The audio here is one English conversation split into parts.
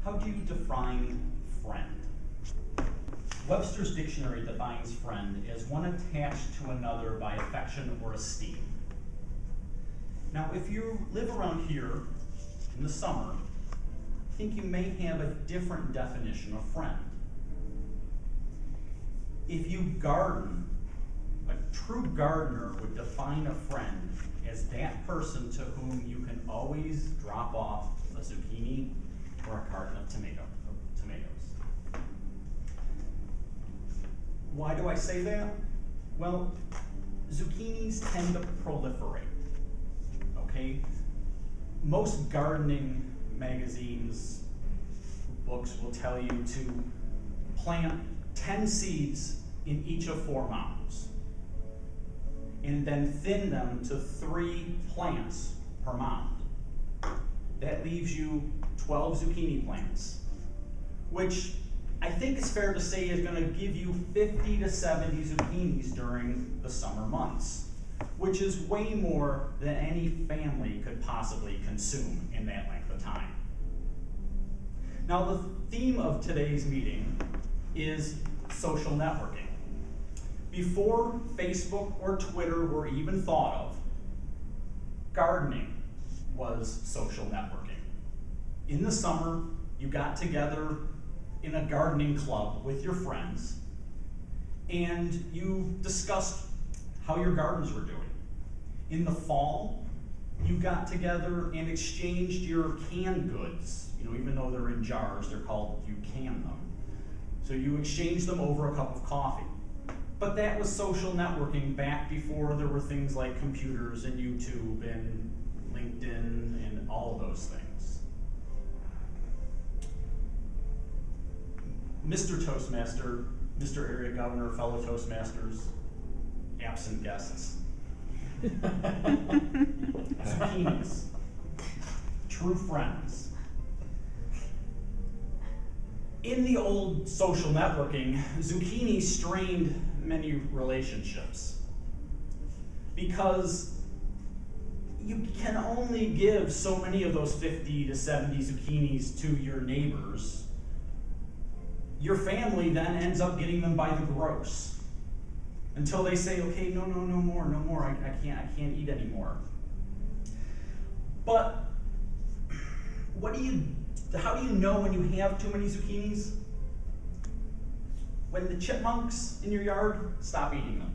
How do you define friend? Webster's dictionary defines friend as one attached to another by affection or esteem. Now, if you live around here in the summer, I think you may have a different definition of friend. If you garden, a true gardener would define a friend as that person to whom you can always drop off a zucchini or a carton of tomatoes. Why do I say that? Well, zucchinis tend to proliferate, okay? Most gardening magazines, books will tell you to plant 10 seeds in each of 4 mounds, and then thin them to 3 plants per mound. That leaves you 12 zucchini plants, which I think it's fair to say is going to give you 50 to 70 zucchinis during the summer months, which is way more than any family could possibly consume in that length of time. Now, the theme of today's meeting is social networking. Before Facebook or Twitter were even thought of, gardening was social networking. In the summer, you got together in a gardening club with your friends, and you discussed how your gardens were doing. In the fall, you got together and exchanged your canned goods. You know, even though they're in jars, they're called, you can them. So you exchanged them over a cup of coffee. But that was social networking back before there were things like computers and YouTube and LinkedIn and all of those things. Mr. Toastmaster, Mr. Area Governor, fellow Toastmasters, absent guests. Zucchinis, true friends. In the old social networking, zucchini strained many relationships because you can only give so many of those 50 to 70 zucchinis to your neighbors. Your family then ends up getting them by the gross until they say, okay, no more, I can't eat anymore. But how do you know when you have too many zucchinis? When the chipmunks in your yard stop eating them.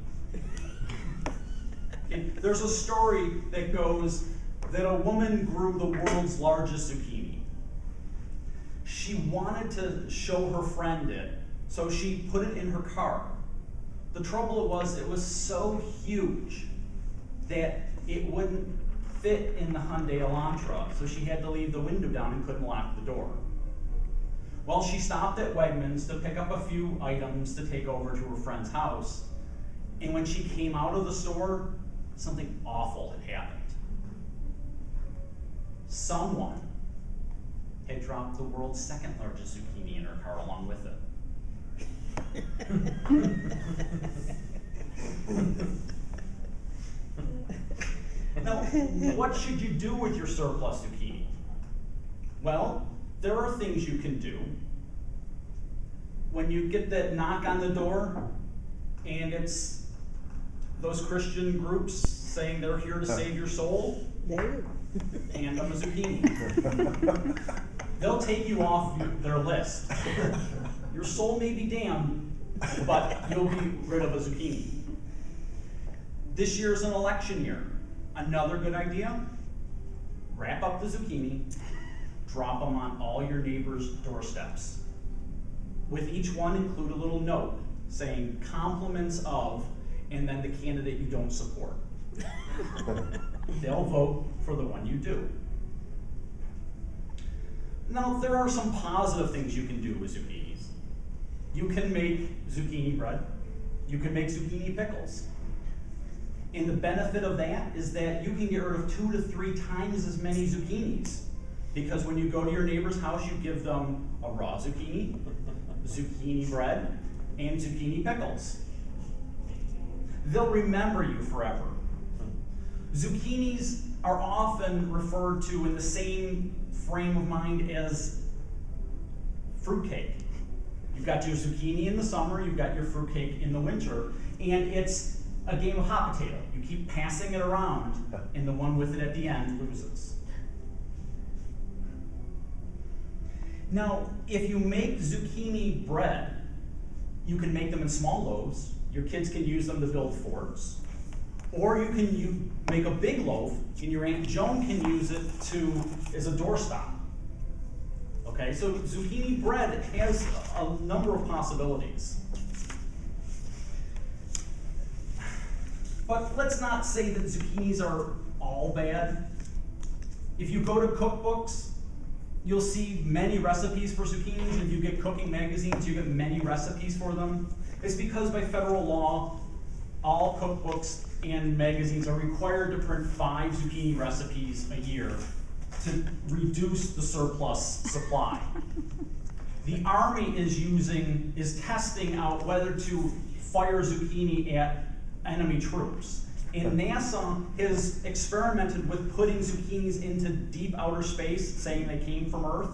Okay, there's a story that goes that a woman grew the world's largest zucchini. She wanted to show her friend it, so she put it in her car. The trouble was, it was so huge that it wouldn't fit in the Hyundai Elantra, so she had to leave the window down and couldn't lock the door. Well, she stopped at Wegmans to pick up a few items to take over to her friend's house, and when she came out of the store, something awful had happened. Someone had dropped the world's second largest zucchini in her car along with it. Now, what should you do with your surplus zucchini? Well, there are things you can do. When you get that knock on the door, and it's those Christian groups saying they're here to save your soul, hand them a zucchini. They'll take you off their list. Your soul may be damned, but you'll be rid of a zucchini. This year's an election year. Another good idea, wrap up the zucchini, drop them on all your neighbors' doorsteps. With each one, include a little note saying compliments of, and then the candidate you don't support. They'll vote for the one you do. Now, there are some positive things you can do with zucchinis. You can make zucchini bread. You can make zucchini pickles. And the benefit of that is that you can get rid of 2 to 3 times as many zucchinis. Because when you go to your neighbor's house, you give them a raw zucchini, zucchini bread, and zucchini pickles. They'll remember you forever. Zucchinis are often referred to in the same frame of mind as fruitcake. You've got your zucchini in the summer, you've got your fruitcake in the winter, and it's a game of hot potato. You keep passing it around, and the one with it at the end loses. Now, if you make zucchini bread, you can make them in small loaves. Your kids can use them to build forts. Or you can make a big loaf, and your Aunt Joan can use it as a doorstop. Okay, so zucchini bread has a number of possibilities. But let's not say that zucchinis are all bad. If you go to cookbooks, you'll see many recipes for zucchinis. If you get cooking magazines, you get many recipes for them. It's because by federal law, all cookbooks and magazines are required to print 5 zucchini recipes a year to reduce the surplus supply. The Army is testing out whether to fire zucchini at enemy troops. And NASA has experimented with putting zucchinis into deep outer space, saying they came from Earth,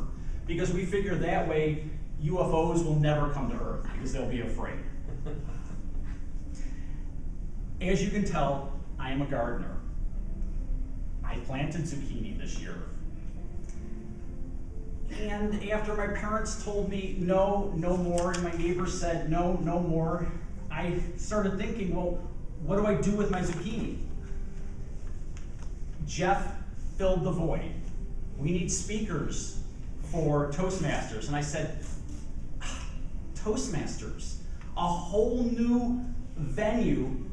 because we figure that way UFOs will never come to Earth because they'll be afraid. As you can tell, I am a gardener. I planted zucchini this year. And after my parents told me no more, and my neighbors said no more, I started thinking, well, what do I do with my zucchini? Jeff filled the void. We need speakers for Toastmasters. And I said, Toastmasters, a whole new venue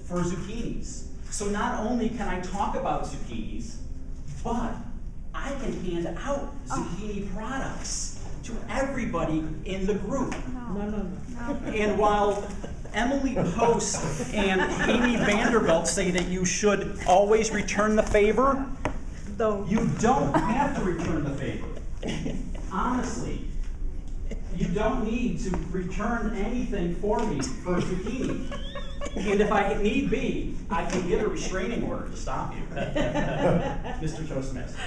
for zucchinis. So not only can I talk about zucchinis, but I can hand out zucchini products to everybody in the group. No. And while Emily Post and Amy Vanderbilt say that you should always return the favor, you don't have to return the favor. Honestly, you don't need to return anything for me for zucchini. And if I need be, I can get a restraining order to stop you, Mr. Toastmaster.